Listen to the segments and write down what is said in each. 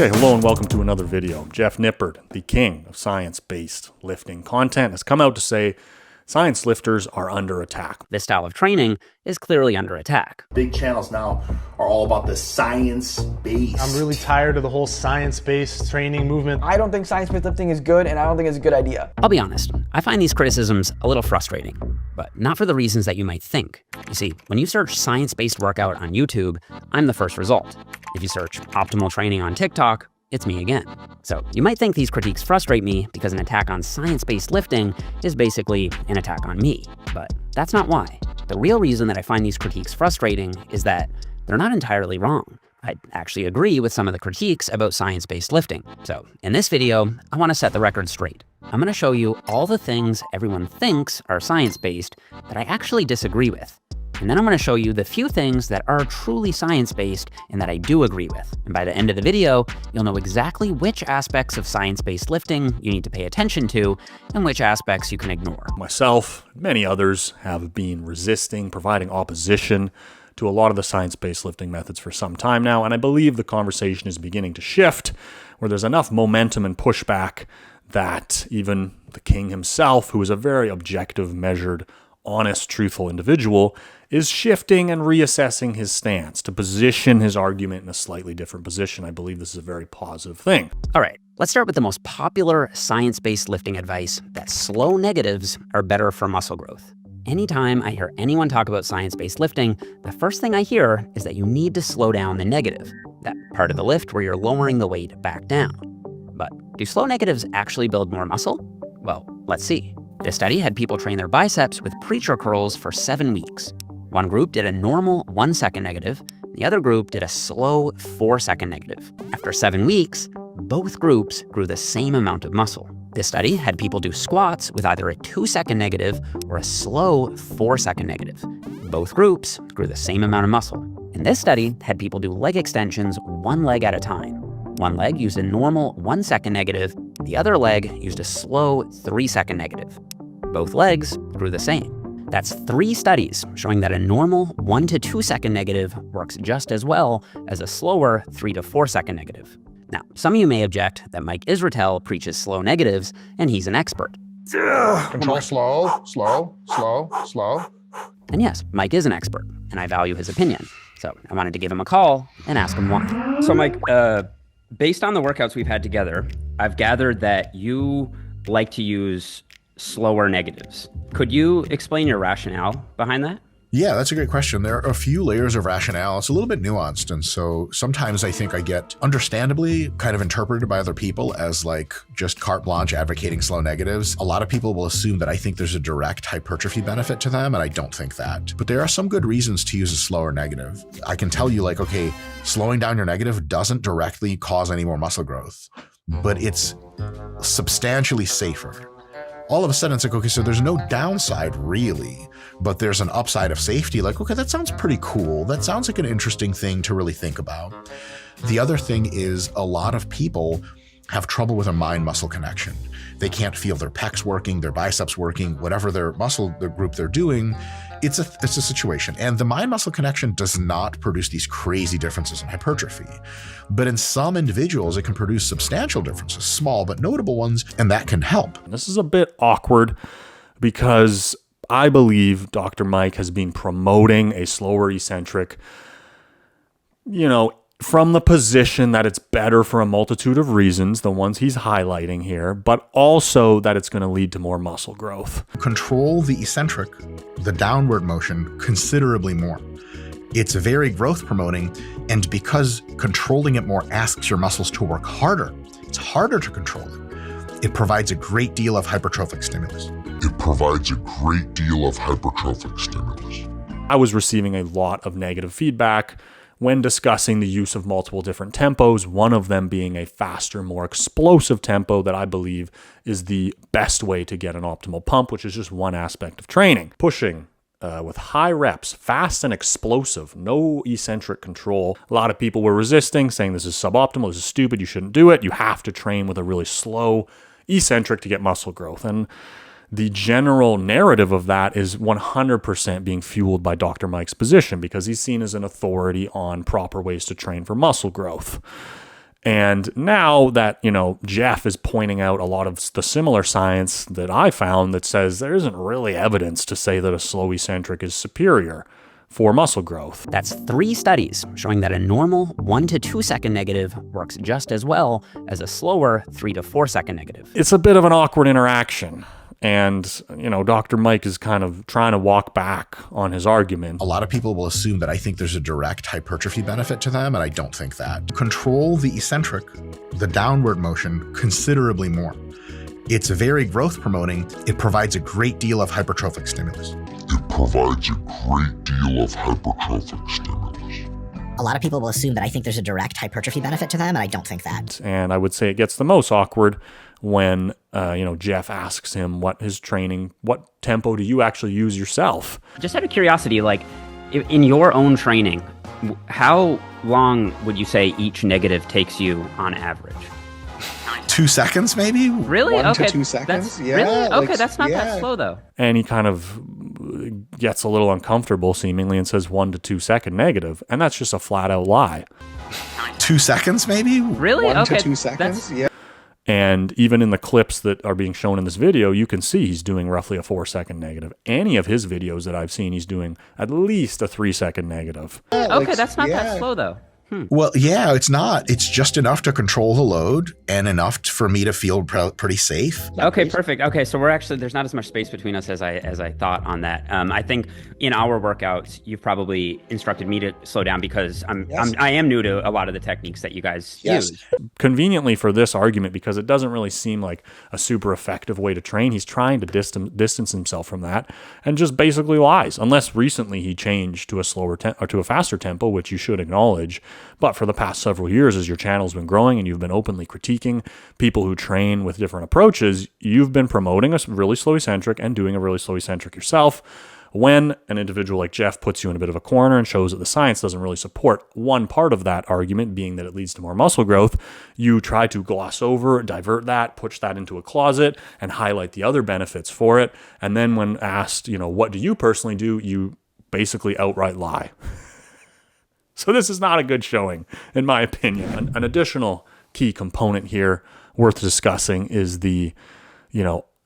Okay, hello and welcome to another video. Jeff Nippard, the king of science-based lifting content, has come out to say science lifters are under attack. This style of training is clearly under attack. Big channels now are all about the science-based. I'm really tired of the whole science-based training movement. I don't think science-based lifting is good, and I don't think it's a good idea. I'll be honest, I find these criticisms a little frustrating, but not for the reasons that you might think. You see, when you search science-based workout on YouTube, I'm the first result. If you search optimal training on TikTok, it's me again. So you might think these critiques frustrate me because an attack on science-based lifting is basically an attack on me, but that's not why. The real reason that I find these critiques frustrating is that they're not entirely wrong. I actually agree with some of the critiques about science-based lifting. So in this video, I want to set the record straight. I'm going to show you all the things everyone thinks are science-based that I actually disagree with. And then I'm going to show you the few things that are truly science-based and that I do agree with. And by the end of the video, you'll know exactly which aspects of science-based lifting you need to pay attention to and which aspects you can ignore. Myself, and many others have been resisting, providing opposition to a lot of the science-based lifting methods for some time now, and I believe the conversation is beginning to shift, where there's enough momentum and pushback that even the king himself, who is a very objective, measured, honest, truthful individual, is shifting and reassessing his stance to position his argument in a slightly different position. I believe this is a very positive thing. All right, let's start with the most popular science-based lifting advice, that slow negatives are better for muscle growth. Anytime I hear anyone talk about science-based lifting, the first thing I hear is that you need to slow down the negative, that part of the lift where you're lowering the weight back down. But do slow negatives actually build more muscle? Well, let's see. This study had people train their biceps with preacher curls for 7 weeks. One group did a normal 1-second negative, the other group did a slow 4-second negative. After 7 weeks, both groups grew the same amount of muscle. This study had people do squats with either a 2-second negative or a slow 4-second negative. Both groups grew the same amount of muscle. And this study had people do leg extensions one leg at a time. One leg used a normal 1-second negative, the other leg used a slow 3-second negative. Both legs grew the same. That's 3 studies showing that a normal 1 to 2-second negative works just as well as a slower 3 to 4-second negative. Now, some of you may object that Mike Israetel preaches slow negatives and he's an expert. Control slow, slow, slow, slow. And yes, Mike is an expert, and I value his opinion. So I wanted to give him a call and ask him why. So Mike, based on the workouts we've had together, I've gathered that you like to use slower negatives. Could you explain your rationale behind that? Yeah, that's a great question. There are a few layers of rationale. It's a little bit nuanced. And so sometimes I think I get understandably kind of interpreted by other people as like just carte blanche advocating slow negatives. A lot of people will assume that I think there's a direct hypertrophy benefit to them, and I don't think that. But there are some good reasons to use a slower negative. I can tell you like, okay, slowing down your negative doesn't directly cause any more muscle growth, but it's substantially safer. All of a sudden it's like, okay, so there's no downside really, but there's an upside of safety. Like, okay, that sounds pretty cool. That sounds like an interesting thing to really think about. The other thing is a lot of people have trouble with a mind-muscle connection. They can't feel their pecs working, their biceps working, whatever their muscle group they're doing. It's a situation. And the mind-muscle connection does not produce these crazy differences in hypertrophy. But in some individuals, it can produce substantial differences, small but notable ones, and that can help. This is a bit awkward because I believe Dr. Mike has been promoting a slower eccentric, from the position that it's better for a multitude of reasons, the ones he's highlighting here, but also that it's going to lead to more muscle growth. Control the eccentric, the downward motion, considerably more. It's very growth promoting, and because controlling it more asks your muscles to work harder, it's harder to control it. It provides a great deal of hypertrophic stimulus. I was receiving a lot of negative feedback when discussing the use of multiple different tempos, one of them being a faster, more explosive tempo that I believe is the best way to get an optimal pump, which is just one aspect of training. Pushing with high reps, fast and explosive, no eccentric control. A lot of people were resisting, saying this is suboptimal, this is stupid, you shouldn't do it. You have to train with a really slow eccentric to get muscle growth. And the general narrative of that is 100% being fueled by Dr. Mike's position because he's seen as an authority on proper ways to train for muscle growth. And now that, Jeff is pointing out a lot of the similar science that I found that says there isn't really evidence to say that a slow eccentric is superior for muscle growth. That's 3 studies showing that a normal 1 to 2 second negative works just as well as a slower 3 to 4 second negative. It's a bit of an awkward interaction. And, Dr. Mike is kind of trying to walk back on his argument. A lot of people will assume that I think there's a direct hypertrophy benefit to them, and I don't think that. Control the eccentric, the downward motion, considerably more. It's very growth promoting. It provides a great deal of hypertrophic stimulus. A lot of people will assume that I think there's a direct hypertrophy benefit to them, and I don't think that. And I would say it gets the most awkward when, Jeff asks him what tempo do you actually use yourself? Just out of curiosity, like in your own training, how long would you say each negative takes you on average? 2 seconds, maybe? Really? 1 okay. to 2 seconds. Yeah. Really? Okay, like, that's not yeah. that slow though. And he kind of gets a little uncomfortable seemingly and says 1 to 2 second negative. And that's just a flat out lie. 2 seconds, maybe? Really? 1 okay. to 2 seconds. Yeah. And even in the clips that are being shown in this video, you can see he's doing roughly a 4 second negative. Any of his videos that I've seen, he's doing at least a 3 second negative. Okay, that's not that slow though. Well, yeah, it's not. It's just enough to control the load and enough for me to feel pretty safe. Okay, perfect. Okay, so there's not as much space between us as I thought on that. I think in our workouts, you've probably instructed me to slow down because I am new to a lot of the techniques that you guys use. Conveniently for this argument, because it doesn't really seem like a super effective way to train, he's trying to distance himself from that and just basically lies. Unless recently he changed to a slower or to a faster tempo, which you should acknowledge. But for the past several years, as your channel's been growing and you've been openly critiquing people who train with different approaches, you've been promoting a really slow eccentric and doing a really slow eccentric yourself. When an individual like Jeff puts you in a bit of a corner and shows that the science doesn't really support one part of that argument, being that it leads to more muscle growth, you try to gloss over, divert that, push that into a closet, and highlight the other benefits for it. And then when asked, what do you personally do, you basically outright lie. So this is not a good showing, in my opinion. An additional key component here worth discussing is the,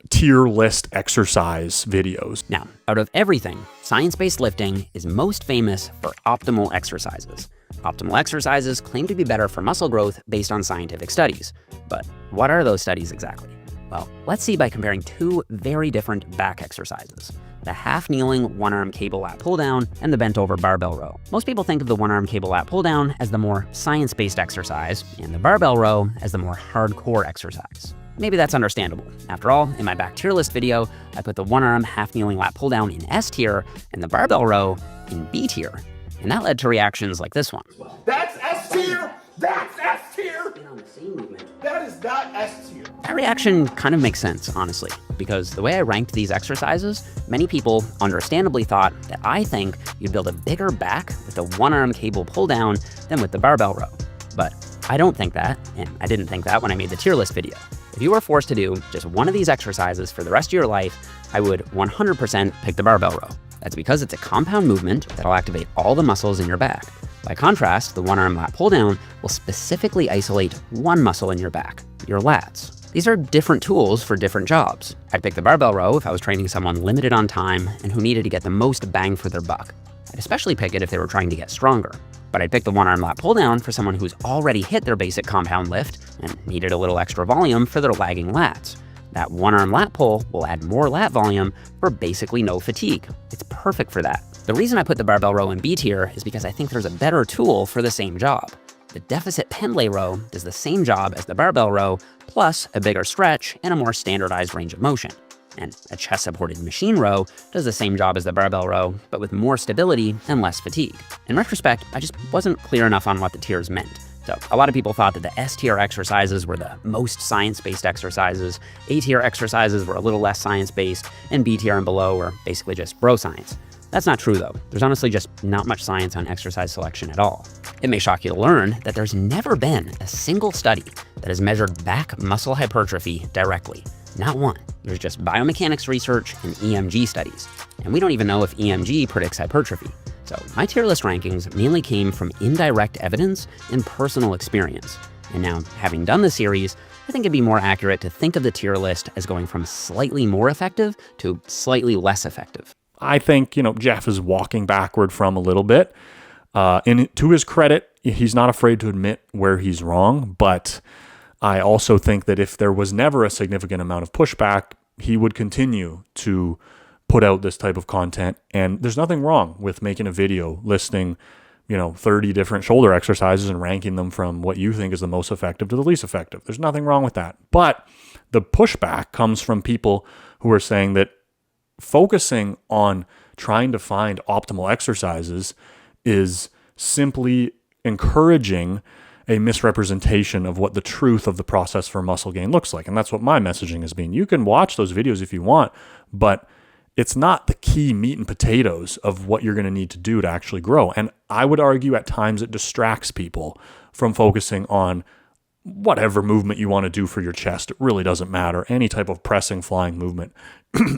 tier list exercise videos. Now, out of everything, science-based lifting is most famous for optimal exercises. Optimal exercises claim to be better for muscle growth based on scientific studies. But what are those studies exactly? Well, let's see by comparing 2 very different back exercises. The half-kneeling one-arm cable lat pull-down and the bent-over barbell row. Most people think of the one-arm cable lat pull-down as the more science-based exercise and the barbell row as the more hardcore exercise. Maybe that's understandable. After all, in my back tier list video, I put the one-arm half-kneeling lat pull-down in S tier and the barbell row in B tier. And that led to reactions like this one. That's S tier! That's S tier! That is not S tier. That reaction kind of makes sense, honestly, because the way I ranked these exercises, many people understandably thought that I think you'd build a bigger back with the one-arm cable pull-down than with the barbell row. But I don't think that, and I didn't think that when I made the tier list video. If you were forced to do just one of these exercises for the rest of your life, I would 100% pick the barbell row. That's because it's a compound movement that'll activate all the muscles in your back. By contrast, the one-arm lat pull-down will specifically isolate one muscle in your back, your lats. These are different tools for different jobs. I'd pick the barbell row if I was training someone limited on time and who needed to get the most bang for their buck. I'd especially pick it if they were trying to get stronger. But I'd pick the one-arm lat pull-down for someone who's already hit their basic compound lift and needed a little extra volume for their lagging lats. That one-arm lat pull will add more lat volume for basically no fatigue. It's perfect for that. The reason I put the barbell row in B tier is because I think there's a better tool for the same job. The deficit pendlay row does the same job as the barbell row, plus a bigger stretch and a more standardized range of motion. And a chest-supported machine row does the same job as the barbell row, but with more stability and less fatigue. In retrospect, I just wasn't clear enough on what the tiers meant. So a lot of people thought that the S-tier exercises were the most science-based exercises, A-tier exercises were a little less science-based, and B-tier and below were basically just bro science. That's not true though. There's honestly just not much science on exercise selection at all. It may shock you to learn that there's never been a single study that has measured back muscle hypertrophy directly. Not one. There's just biomechanics research and EMG studies. And we don't even know if EMG predicts hypertrophy. So my tier list rankings mainly came from indirect evidence and personal experience. And now, having done the series, I think it'd be more accurate to think of the tier list as going from slightly more effective to slightly less effective. I think, Jeff is walking backward from a little bit. To his credit, he's not afraid to admit where he's wrong, but I also think that if there was never a significant amount of pushback, he would continue to put out this type of content. And there's nothing wrong with making a video listing, 30 different shoulder exercises and ranking them from what you think is the most effective to the least effective. There's nothing wrong with that. But the pushback comes from people who are saying that focusing on trying to find optimal exercises is simply encouraging a misrepresentation of what the truth of the process for muscle gain looks like. And that's what my messaging has been. You can watch those videos if you want, but it's not the key meat and potatoes of what you're going to need to do to actually grow. And I would argue at times it distracts people from focusing on whatever movement you want to do for your chest. It really doesn't matter. Any type of pressing, flying movement,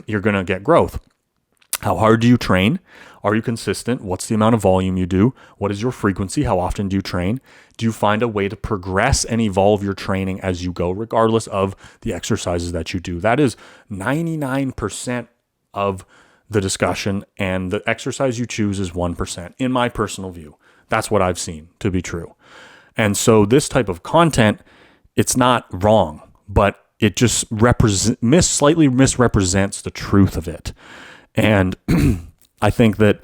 you're going to get growth. How hard do you train? Are you consistent? What's the amount of volume you do? What is your frequency? How often do you train? Do you find a way to progress and evolve your training as you go, regardless of the exercises that you do? That is 99% of the discussion, and the exercise you choose is 1%, in my personal view. That's what I've seen to be true. And so this type of content, it's not wrong, but it just slightly misrepresents the truth of it. And I think that,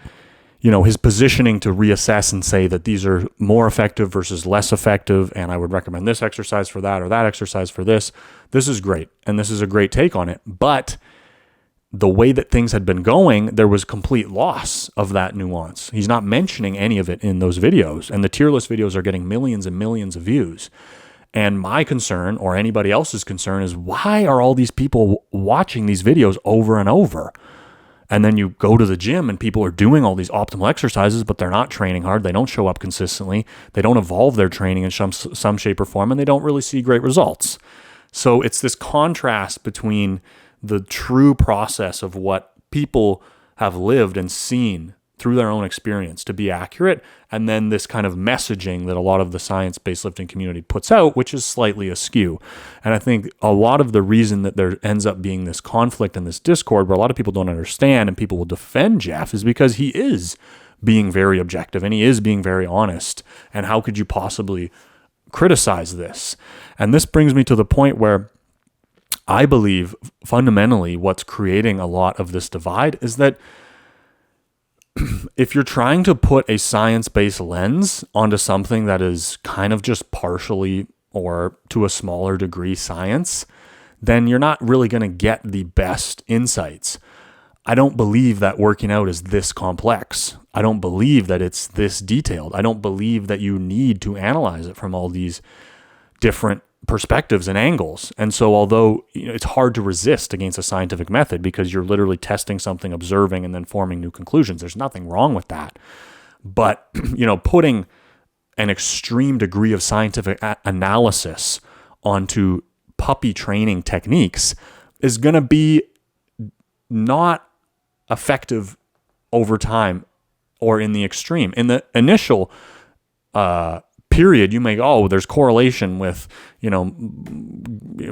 his positioning to reassess and say that these are more effective versus less effective, and I would recommend this exercise for that or that exercise for this is great. And this is a great take on it. But the way that things had been going, there was complete loss of that nuance. He's not mentioning any of it in those videos. And the tier list videos are getting millions and millions of views. And my concern, or anybody else's concern, is why are all these people watching these videos over and over? And then you go to the gym and people are doing all these optimal exercises, but they're not training hard. They don't show up consistently. They don't evolve their training in some shape or form, and they don't really see great results. So it's this contrast between the true process of what people have lived and seen through their own experience to be accurate, and then this kind of messaging that a lot of the science-based lifting community puts out, which is slightly askew. And I think a lot of the reason that there ends up being this conflict and this discord where a lot of people don't understand and people will defend Jeff is because he is being very objective and he is being very honest. And how could you possibly criticize this? And this brings me to the point where I believe fundamentally what's creating a lot of this divide is that if you're trying to put a science-based lens onto something that is kind of just partially or to a smaller degree science, then you're not really going to get the best insights. I don't believe that working out is this complex. I don't believe that it's this detailed. I don't believe that you need to analyze it from all these different perspectives and angles. And so although it's hard to resist against a scientific method because you're literally testing something, observing, and then forming new conclusions, there's nothing wrong with that. But, putting an extreme degree of scientific analysis onto puppy training techniques is going to be not effective over time or in the extreme. In the initial period, you may there's correlation with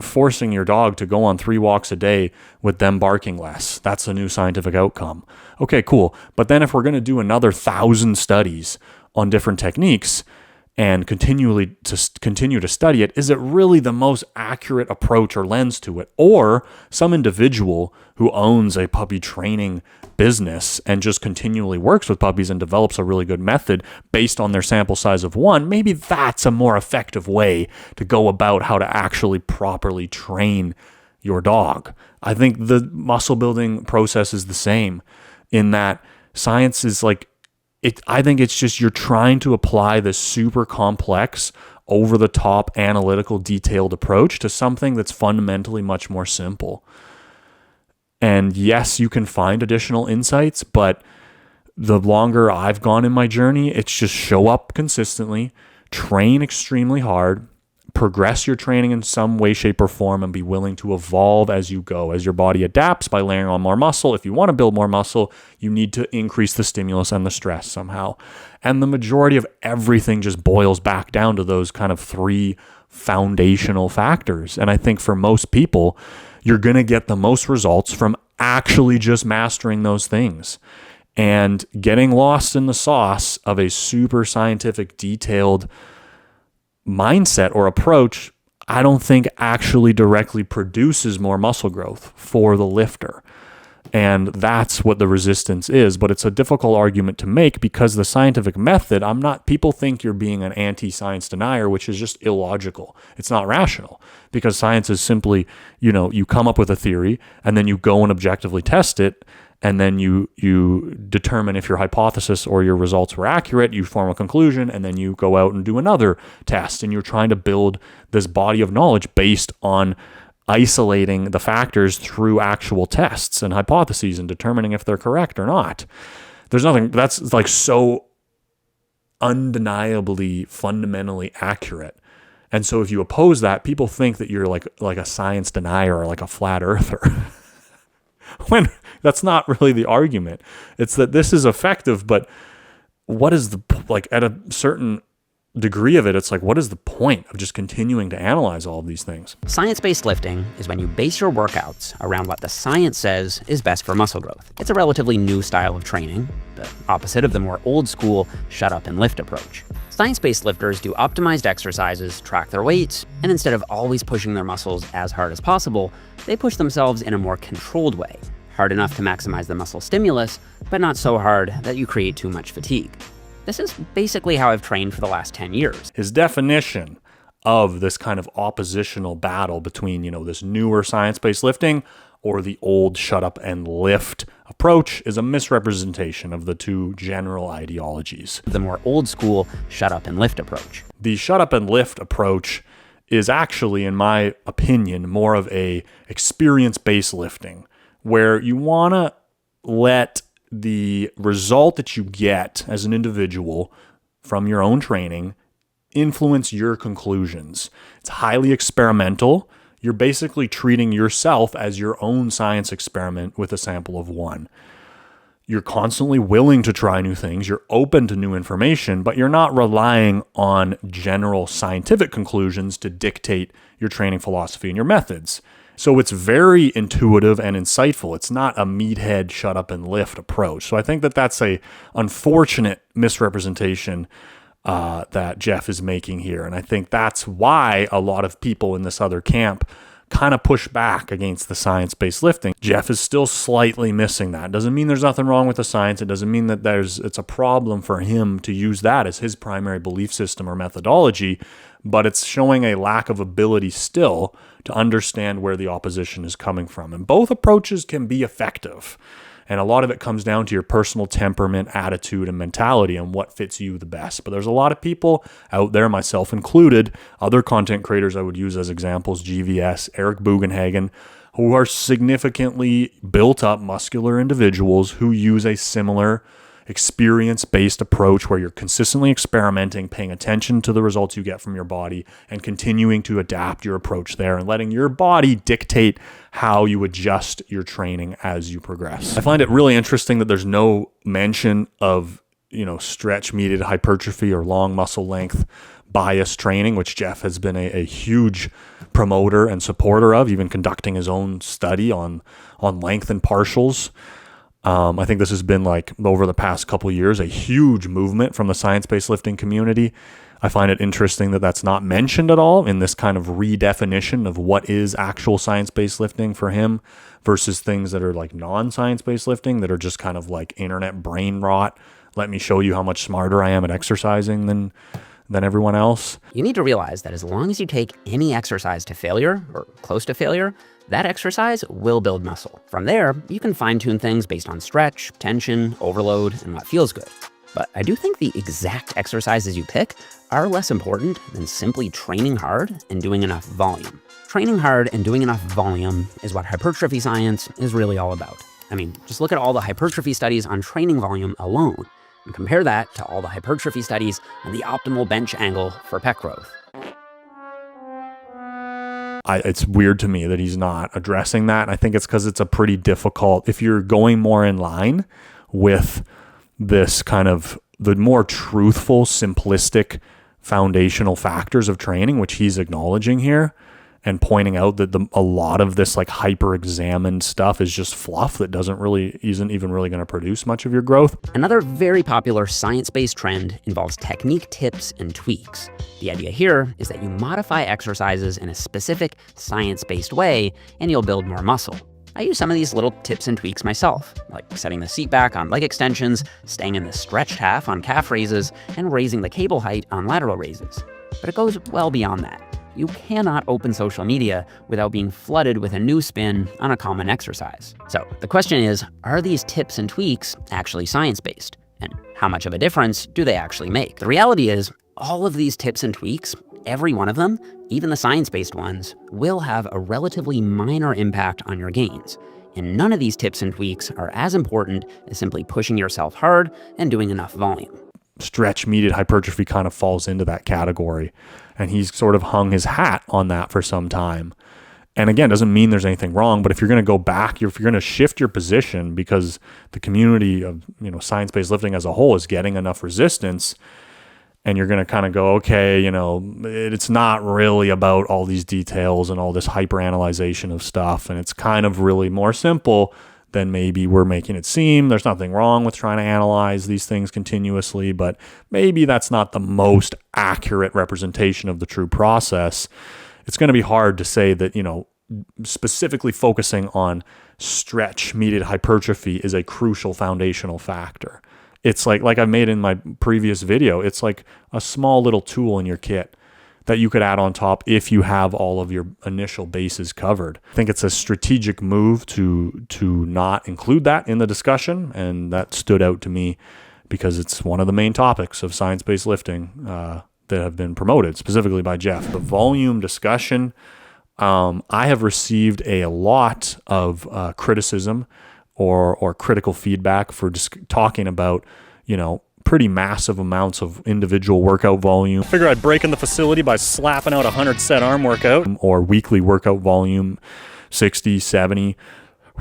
forcing your dog to go on 3 walks a day with them barking less. That's a new scientific outcome. Okay, cool. But then if we're going to do another 1,000 studies on different techniques and continue to study it, is it really the most accurate approach or lens to it? Or some individual who owns a puppy training business and just continually works with puppies and develops a really good method based on their sample size of 1, maybe that's a more effective way to go about how to actually properly train your dog. I think the muscle building process is the same in that science is I think it's just you're trying to apply this super complex, over the top, analytical, detailed approach to something that's fundamentally much more simple. And yes, you can find additional insights, but the longer I've gone in my journey, it's just show up consistently, train extremely hard, progress your training in some way, shape, or form and be willing to evolve as you go. As your body adapts by layering on more muscle, if you want to build more muscle, you need to increase the stimulus and the stress somehow. And the majority of everything just boils back down to those kind of three foundational factors. And I think for most people, you're going to get the most results from actually just mastering those things. And getting lost in the sauce of a super scientific, detailed mindset or approach, I don't think actually directly produces more muscle growth for the lifter. And that's what the resistance is. But it's a difficult argument to make because the scientific method, people think you're being an anti-science denier, which is just illogical. It's not rational because science is simply, you come up with a theory and then you go and objectively test it. And then you determine if your hypothesis or your results were accurate, you form a conclusion, and then you go out and do another test. And you're trying to build this body of knowledge based on isolating the factors through actual tests and hypotheses and determining if they're correct or not. There's nothing that's like so undeniably fundamentally accurate. And so if you oppose that, people think that you're like a science denier or like a flat earther. When that's not really the argument. It's that this is effective, but what is at a certain degree of it, it's like, what is the point of just continuing to analyze all of these things? Science-based lifting is when you base your workouts around what the science says is best for muscle growth. It's a relatively new style of training, the opposite of the more old school shut up and lift approach. Science-based lifters do optimized exercises, track their weights, and instead of always pushing their muscles as hard as possible, they push themselves in a more controlled way, hard enough to maximize the muscle stimulus, but not so hard that you create too much fatigue. This is basically how I've trained for the last 10 years. His definition of this kind of oppositional battle between, this newer science-based lifting or the old shut up and lift approach is a misrepresentation of the two general ideologies. The more old school shut up and lift approach. The shut up and lift approach is actually, in my opinion, more of a experience-based lifting, where you want to let the result that you get as an individual from your own training influence your conclusions. It's highly experimental. You're basically treating yourself as your own science experiment with a sample of one. You're constantly willing to try new things. You're open to new information, but you're not relying on general scientific conclusions to dictate your training philosophy and your methods. So it's very intuitive and insightful. It's not a meathead shut up and lift approach. So I think that that's a unfortunate misrepresentation that Jeff is making here. And I think that's why a lot of people in this other camp kind of push back against the science-based lifting. Jeff is still slightly missing that. It doesn't mean there's nothing wrong with the science. It doesn't mean that it's a problem for him to use that as his primary belief system or methodology, but it's showing a lack of ability still to understand where the opposition is coming from. And both approaches can be effective. And a lot of it comes down to your personal temperament, attitude, and mentality and what fits you the best. But there's a lot of people out there, myself included, other content creators I would use as examples, GVS, Eric Bugenhagen, who are significantly built up muscular individuals who use a similar experience-based approach where you're consistently experimenting, paying attention to the results you get from your body, and continuing to adapt your approach there and letting your body dictate how you adjust your training as you progress. I find it really interesting that there's no mention of, stretch-mediated hypertrophy or long muscle length bias training, which Jeff has been a huge promoter and supporter of, even conducting his own study on length and partials. I think this has been over the past couple of years, a huge movement from the science-based lifting community. I find it interesting that that's not mentioned at all in this kind of redefinition of what is actual science-based lifting for him versus things that are non-science-based lifting that are just kind of internet brain rot. Let me show you how much smarter I am at exercising than everyone else. You need to realize that as long as you take any exercise to failure or close to failure, that exercise will build muscle. From there, you can fine-tune things based on stretch, tension, overload, and what feels good. But I do think the exact exercises you pick are less important than simply training hard and doing enough volume. Training hard and doing enough volume is what hypertrophy science is really all about. I mean, just look at all the hypertrophy studies on training volume alone, and compare that to all the hypertrophy studies on the optimal bench angle for pec growth. It's weird to me that he's not addressing that. And I think it's because it's a pretty difficult, if you're going more in line with this kind of the more truthful, simplistic, foundational factors of training, which he's acknowledging here and pointing out that a lot of this like hyper-examined stuff is just fluff that isn't even really going to produce much of your growth. Another very popular science-based trend involves technique tips and tweaks. The idea here is that you modify exercises in a specific science-based way and you'll build more muscle. I use some of these little tips and tweaks myself, like setting the seat back on leg extensions, staying in the stretched half on calf raises, and raising the cable height on lateral raises. But it goes well beyond that. You cannot open social media without being flooded with a new spin on a common exercise. So the question is, are these tips and tweaks actually science-based? And how much of a difference do they actually make? The reality is, all of these tips and tweaks, every one of them, even the science-based ones, will have a relatively minor impact on your gains. And none of these tips and tweaks are as important as simply pushing yourself hard and doing enough volume. Stretch-mediated hypertrophy kind of falls into that category. And he's sort of hung his hat on that for some time. And again, doesn't mean there's anything wrong, but if you're going to go back, if you're going to shift your position because the community of, science-based lifting as a whole is getting enough resistance, and you're going to kind of go, okay, it's not really about all these details and all this hyper-analyzation of stuff, and it's kind of really more simple than maybe we're making it seem. There's nothing wrong with trying to analyze these things continuously, but maybe that's not the most accurate representation of the true process. It's going to be hard to say that, specifically focusing on stretch-mediated hypertrophy is a crucial foundational factor. It's like I made in my previous video, it's like a small little tool in your kit that you could add on top if you have all of your initial bases covered. I think it's a strategic move to not include that in the discussion, and that stood out to me because it's one of the main topics of science-based lifting that have been promoted, specifically by Jeff. The volume discussion, I have received a lot of criticism or critical feedback for just talking about, pretty massive amounts of individual workout volume. I figure I'd break in the facility by slapping out a 100-set arm workout or weekly workout volume, 60, 70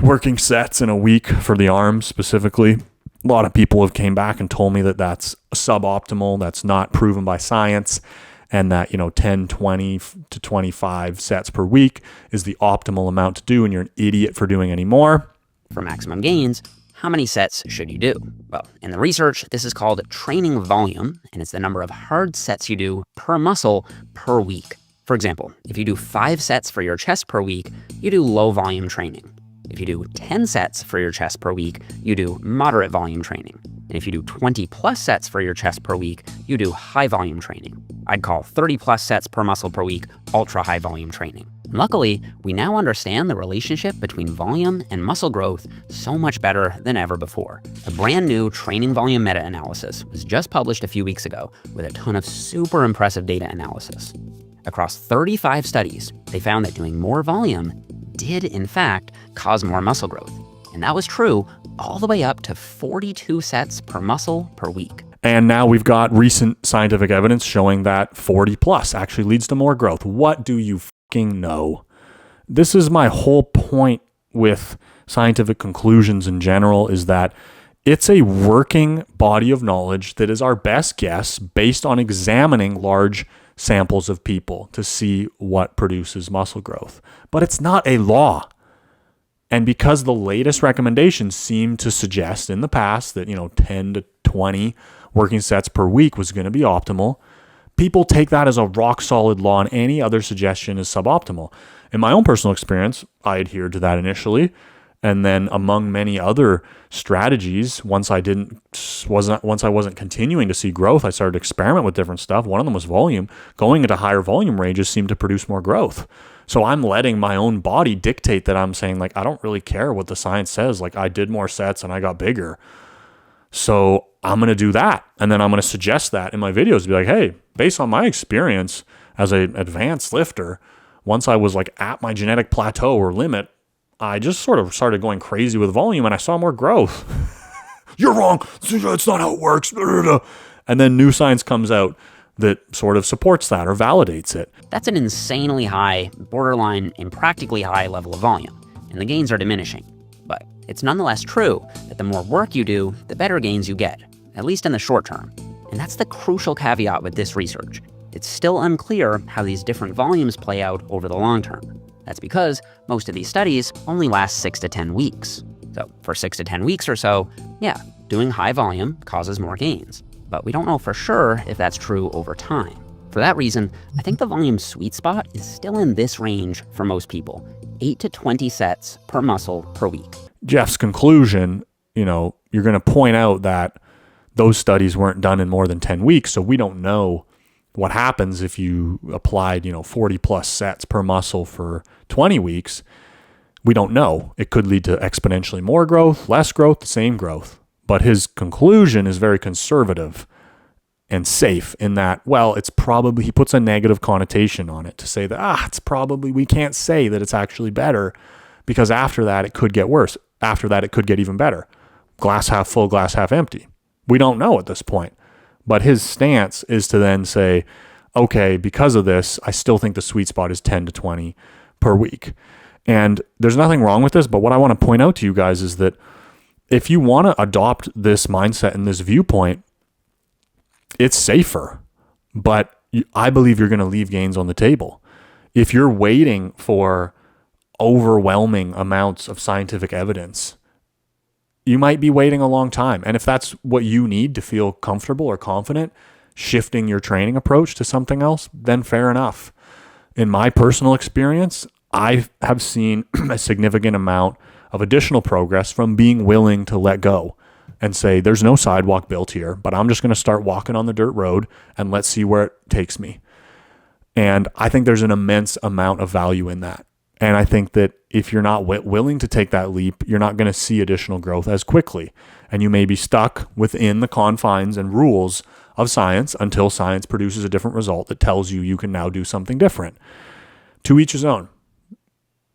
working sets in a week for the arms specifically. A lot of people have came back and told me that that's suboptimal, that's not proven by science, and that 10, 20 to 25 sets per week is the optimal amount to do, and you're an idiot for doing any more. For maximum gains, how many sets should you do? Well, in the research, this is called training volume, and it's the number of hard sets you do per muscle per week. For example, if you do 5 sets for your chest per week, you do low volume training. If you do 10 sets for your chest per week, you do moderate volume training. And if you do 20 plus sets for your chest per week, you do high volume training. I'd call 30 plus sets per muscle per week ultra high volume training. Luckily, we now understand the relationship between volume and muscle growth so much better than ever before. A brand new training volume meta-analysis was just published a few weeks ago with a ton of super impressive data analysis. Across 35 studies, they found that doing more volume did, in fact, cause more muscle growth. And that was true all the way up to 42 sets per muscle per week. And now we've got recent scientific evidence showing that 40 plus actually leads to more growth. What do you fucking know? This is my whole point with scientific conclusions in general, is that it's a working body of knowledge that is our best guess based on examining large samples of people to see what produces muscle growth. But it's not a law. And because the latest recommendations seem to suggest in the past that, 10 to 20 working sets per week was going to be optimal, people take that as a rock solid law, and any other suggestion is suboptimal. In my own personal experience, I adhered to that initially. And then among many other strategies, once I wasn't continuing to see growth, I started to experiment with different stuff. One of them was volume. Going into higher volume ranges seemed to produce more growth. So I'm letting my own body dictate that. I'm saying, I don't really care what the science says. I did more sets and I got bigger. So I'm going to do that. And then I'm going to suggest that in my videos, be like, hey, based on my experience as an advanced lifter, once I was at my genetic plateau or limit, I just sort of started going crazy with volume and I saw more growth. You're wrong. It's not how it works. And then new science comes out that sort of supports that or validates it. That's an insanely high, borderline impractically high level of volume, and the gains are diminishing. But it's nonetheless true that the more work you do, the better gains you get, at least in the short term. And that's the crucial caveat with this research. It's still unclear how these different volumes play out over the long term. That's because most of these studies only last 6 to 10 weeks. So for 6 to 10 weeks or so, yeah, doing high volume causes more gains. But we don't know for sure if that's true over time. For that reason, I think the volume sweet spot is still in this range for most people, 8 to 20 sets per muscle per week. Jeff's conclusion, you're going to point out that those studies weren't done in more than 10 weeks, so we don't know what happens if you applied, 40 plus sets per muscle for 20 weeks. We don't know. It could lead to exponentially more growth, less growth, the same growth. But his conclusion is very conservative and safe in that, well, it's probably, he puts a negative connotation on it to say that, it's probably, we can't say that it's actually better because after that, it could get worse. After that, it could get even better. Glass half full, glass half empty. We don't know at this point. But his stance is to then say, okay, because of this, I still think the sweet spot is 10 to 20 per week. And there's nothing wrong with this, but what I want to point out to you guys is that if you want to adopt this mindset and this viewpoint, it's safer, but I believe you're going to leave gains on the table. If you're waiting for overwhelming amounts of scientific evidence, you might be waiting a long time. And if that's what you need to feel comfortable or confident, shifting your training approach to something else, then fair enough. In my personal experience, I have seen a significant amount of additional progress from being willing to let go and say, there's no sidewalk built here, but I'm just going to start walking on the dirt road and let's see where it takes me. And I think there's an immense amount of value in that. And I think that if you're not willing to take that leap, you're not going to see additional growth as quickly. And you may be stuck within the confines and rules of science until science produces a different result that tells you you can now do something different. To each his own.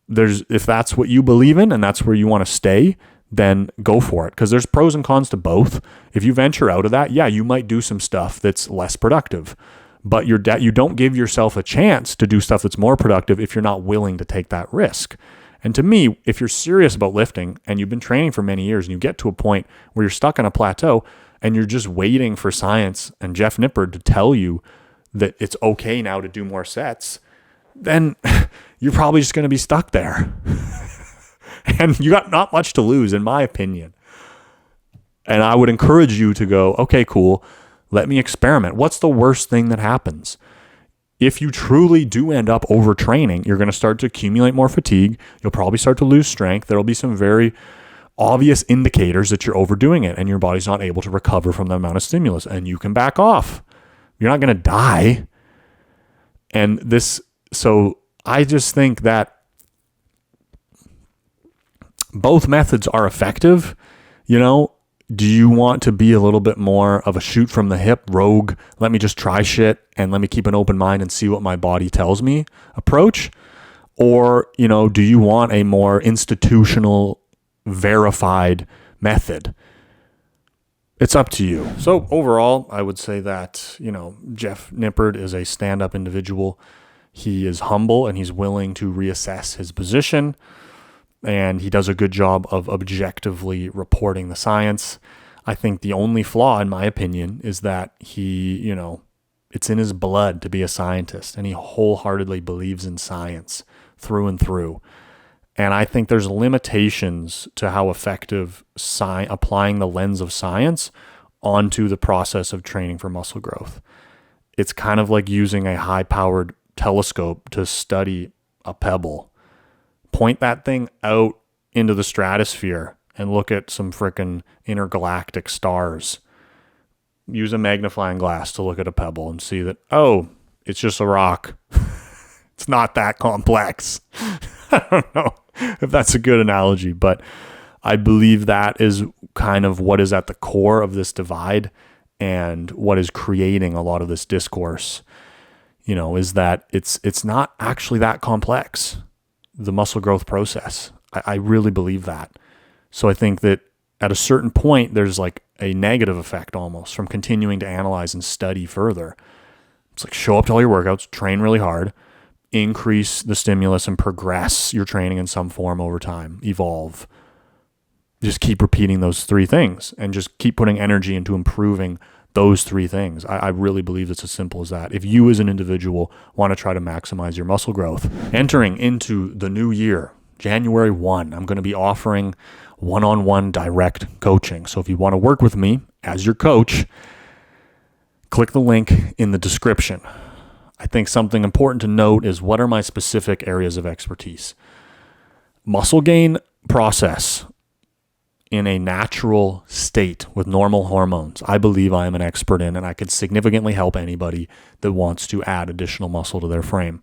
If that's what you believe in and that's where you want to stay, then go for it. Because there's pros and cons to both. If you venture out of that, yeah, you might do some stuff that's less productive. But you don't give yourself a chance to do stuff that's more productive if you're not willing to take that risk. And to me, if you're serious about lifting and you've been training for many years and you get to a point where you're stuck on a plateau and you're just waiting for science and Jeff Nippard to tell you that it's okay now to do more sets, then you're probably just going to be stuck there. And you got not much to lose, in my opinion. And I would encourage you to go, okay, cool. Let me experiment. What's the worst thing that happens? If you truly do end up overtraining, you're going to start to accumulate more fatigue. You'll probably start to lose strength. There'll be some very obvious indicators that you're overdoing it and your body's not able to recover from the amount of stimulus, and you can back off. You're not going to die. So I just think that both methods are effective. Do you want to be a little bit more of a shoot from the hip, rogue, let me just try shit and let me keep an open mind and see what my body tells me approach? Or, do you want a more institutional, verified method? It's up to you. So overall, I would say that, Jeff Nippard is a stand-up individual. He is humble and he's willing to reassess his position. And he does a good job of objectively reporting the science. I think the only flaw, in my opinion, is that he, it's in his blood to be a scientist, and he wholeheartedly believes in science through and through. And I think there's limitations to how effective applying the lens of science onto the process of training for muscle growth. It's kind of like using a high-powered telescope to study a pebble. Point that thing out into the stratosphere and look at some frickin' intergalactic stars. Use a magnifying glass to look at a pebble and see that, it's just a rock. It's not that complex. I don't know if that's a good analogy, but I believe that is kind of what is at the core of this divide and what is creating a lot of this discourse, is that it's not actually that complex. The muscle growth process. I really believe that. So I think that at a certain point, there's like a negative effect almost from continuing to analyze and study further. It's like show up to all your workouts, train really hard, increase the stimulus and progress your training in some form over time, evolve. Just keep repeating those 3 things and just keep putting energy into improving those 3 things. I really believe it's as simple as that. If you as an individual want to try to maximize your muscle growth, entering into the new year, January 1, I'm going to be offering one-on-one direct coaching. So if you want to work with me as your coach, click the link in the description. I think something important to note is what are my specific areas of expertise? Muscle gain process in a natural state with normal hormones, I believe I am an expert in, and I could significantly help anybody that wants to add additional muscle to their frame.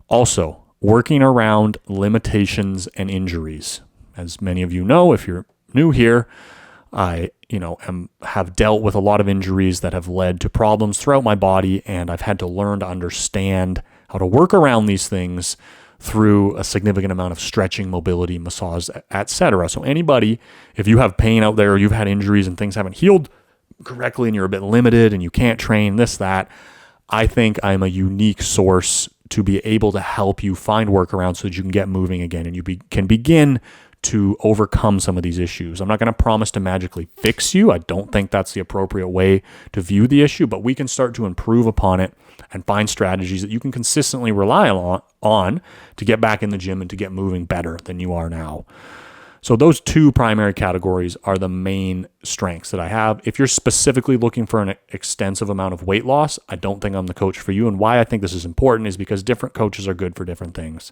Also, working around limitations and injuries. As many of you know, if you're new here, I have dealt with a lot of injuries that have led to problems throughout my body, and I've had to learn to understand how to work around these things through a significant amount of stretching, mobility, massage, etc. So anybody, if you have pain out there, or you've had injuries and things haven't healed correctly and you're a bit limited and you can't train this, that, I think I'm a unique source to be able to help you find workarounds so that you can get moving again and you can begin to overcome some of these issues. I'm not going to promise to magically fix you. I don't think that's the appropriate way to view the issue, but we can start to improve upon it and find strategies that you can consistently rely on to get back in the gym and to get moving better than you are now. So those 2 primary categories are the main strengths that I have. If you're specifically looking for an extensive amount of weight loss, I don't think I'm the coach for you. And why I think this is important is because different coaches are good for different things.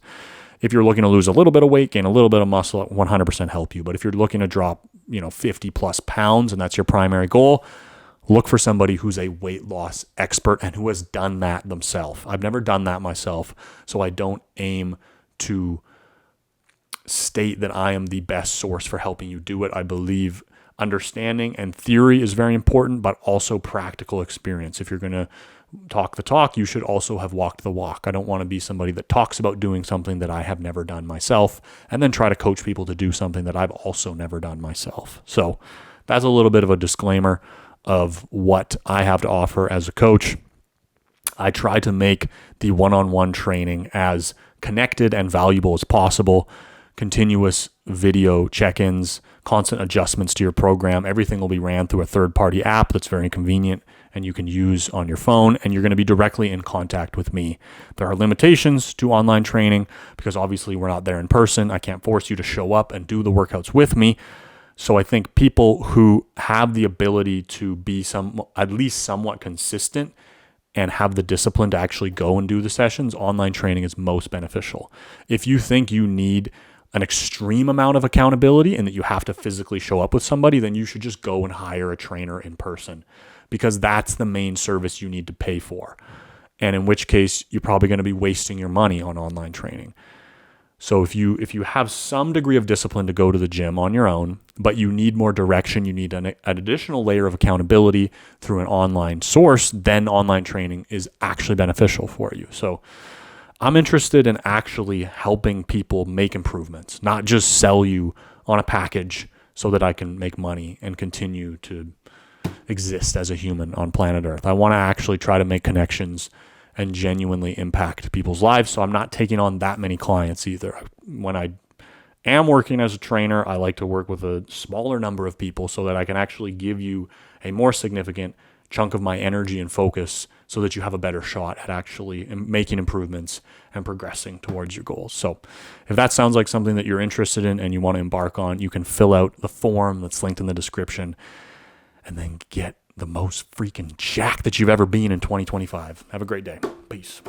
If you're looking to lose a little bit of weight, gain a little bit of muscle, 100% help you. But if you're looking to drop, 50 plus pounds and that's your primary goal, look for somebody who's a weight loss expert and who has done that themselves. I've never done that myself, so I don't aim to state that I am the best source for helping you do it. I believe understanding and theory is very important, but also practical experience. If you're going to talk the talk, you should also have walked the walk. I don't want to be somebody that talks about doing something that I have never done myself and then try to coach people to do something that I've also never done myself. So that's a little bit of a disclaimer of what I have to offer as a coach. I try to make the one-on-one training as connected and valuable as possible. Continuous video check-ins, constant adjustments to your program. Everything will be ran through a third-party app that's very convenient and you can use on your phone, and you're going to be directly in contact with me. There are limitations to online training because obviously we're not there in person. I can't force you to show up and do the workouts with me. So I think people who have the ability to be at least somewhat consistent and have the discipline to actually go and do the sessions, online training is most beneficial. If you think you need an extreme amount of accountability and that you have to physically show up with somebody, then you should just go and hire a trainer in person because that's the main service you need to pay for. And in which case, you're probably going to be wasting your money on online training. So if you have some degree of discipline to go to the gym on your own, but you need more direction, you need an additional layer of accountability through an online source, then online training is actually beneficial for you. So I'm interested in actually helping people make improvements, not just sell you on a package so that I can make money and continue to exist as a human on planet Earth. I want to actually try to make connections and genuinely impact people's lives. So I'm not taking on that many clients either. When I am working as a trainer, I like to work with a smaller number of people so that I can actually give you a more significant chunk of my energy and focus so that you have a better shot at actually making improvements and progressing towards your goals. So if that sounds like something that you're interested in and you want to embark on, you can fill out the form that's linked in the description and then get the most freaking jacked that you've ever been in 2025. Have a great day. Peace.